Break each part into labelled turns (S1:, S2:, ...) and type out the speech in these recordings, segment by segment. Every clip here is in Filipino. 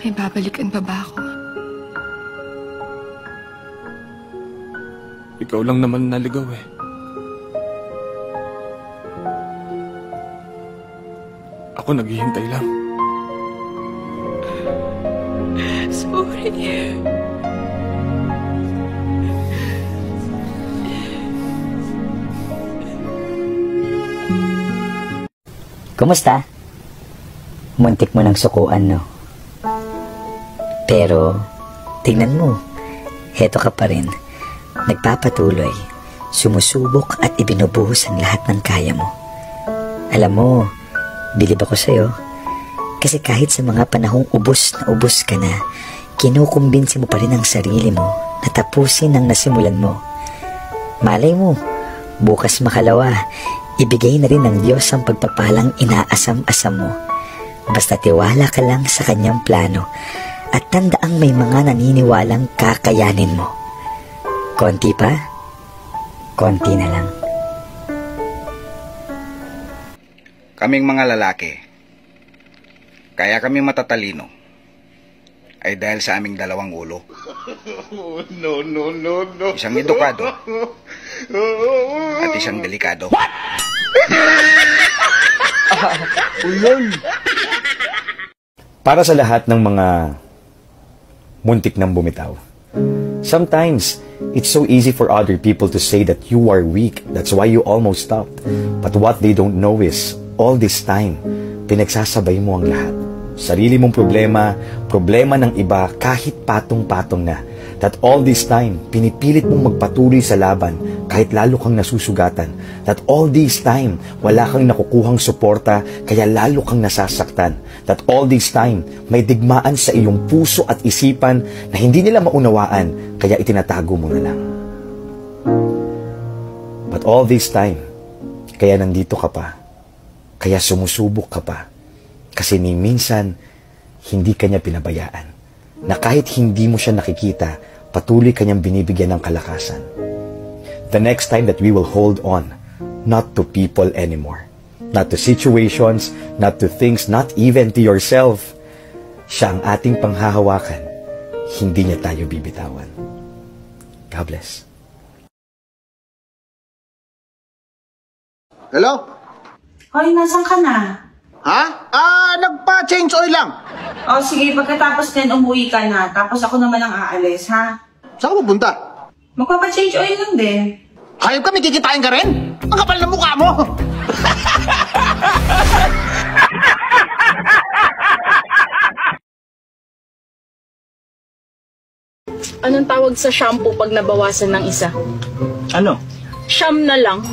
S1: May babalikan pa ba ako?
S2: Ikaw lang naman naligaw eh. Ako naghihintay lang.
S1: Sorry.
S3: Kumusta? Muntik mo ng sukuan, no? Pero, tingnan mo, heto ka pa rin. Nagpapatuloy, sumusubok at ibinubuhos ang lahat ng kaya mo. Alam mo, bilib ako sa'yo. Kasi kahit sa mga panahong ubos na ubos ka na, kinukumbinsi mo pa rin ang sarili mo na tapusin ang nasimulan mo. Malay mo, bukas makalawa, ibigay na rin ng Diyos ang pagpapalang inaasam-asam mo. Basta tiwala ka lang sa kanyang plano at tandaang may mga naniniwalang kakayanin mo. Konti pa, konti na lang.
S4: Kaming mga lalaki, kaya kaming matatalino, ay dahil sa aming dalawang ulo. No. Isang edukado at isang delikado. What?
S5: Para sa lahat ng mga muntik nang bumitaw, sometimes it's so easy for other people to say that you are weak. That's why you almost stopped. But what they don't know is, all this time, pinagsasabay mo ang lahat. Sarili mong problema, problema ng iba, kahit patong-patong na. That all this time, pinipilit mong magpatuloy sa laban, kahit lalo kang nasusugatan. That all this time, wala kang nakukuhang suporta, kaya lalo kang nasasaktan. That all this time, may digmaan sa iyong puso at isipan na hindi nila maunawaan, kaya itinatago mo na lang. But all this time, kaya nandito ka pa, kaya sumusubok ka pa, kasi ni minsan, hindi ka niya pinabayaan, na kahit hindi mo siya nakikita, patuloy kanyang binibigyan ng kalakasan. The next time that we will hold on, not to people anymore, not to situations, not to things, not even to yourself, siya ang ating panghahawakan, hindi niya tayo bibitawan. God bless.
S6: Hello?
S7: Hoy, nasan ka na?
S6: Ha? Nagpa-change oil lang.
S7: O sige, pagkatapos din umuwi ka na, tapos ako naman ang aalis, ha?
S6: Saan ka pupunta?
S7: Magpapa-change oil lang din.
S6: Hayop ka, may kikitain ka rin? Ang kapal na mukha mo!
S8: Anong tawag sa shampoo pag nabawasan ng isa?
S6: Ano?
S8: Sham na lang.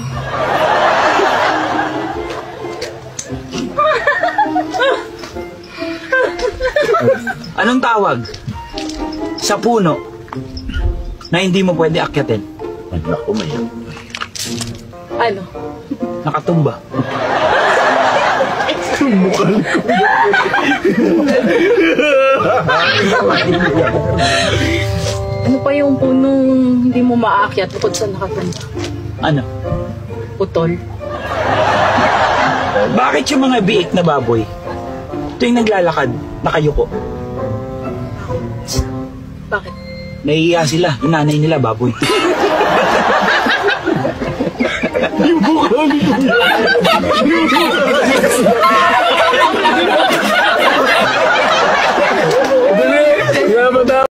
S9: Anong tawag sa puno na hindi mo pwede akyatin?
S6: Naku, mayan.
S8: Ano?
S9: Nakatumba.
S8: Ano pa yung punong hindi mo maakyat bukod sa nakatumba?
S9: Ano?
S8: Putol.
S9: Bakit yung mga biik na baboy tuwing naglalakad, nakayuko?
S8: Bakit?
S9: Nahihiya sila. Yung nanay nila, baboy. Yung mukha nito.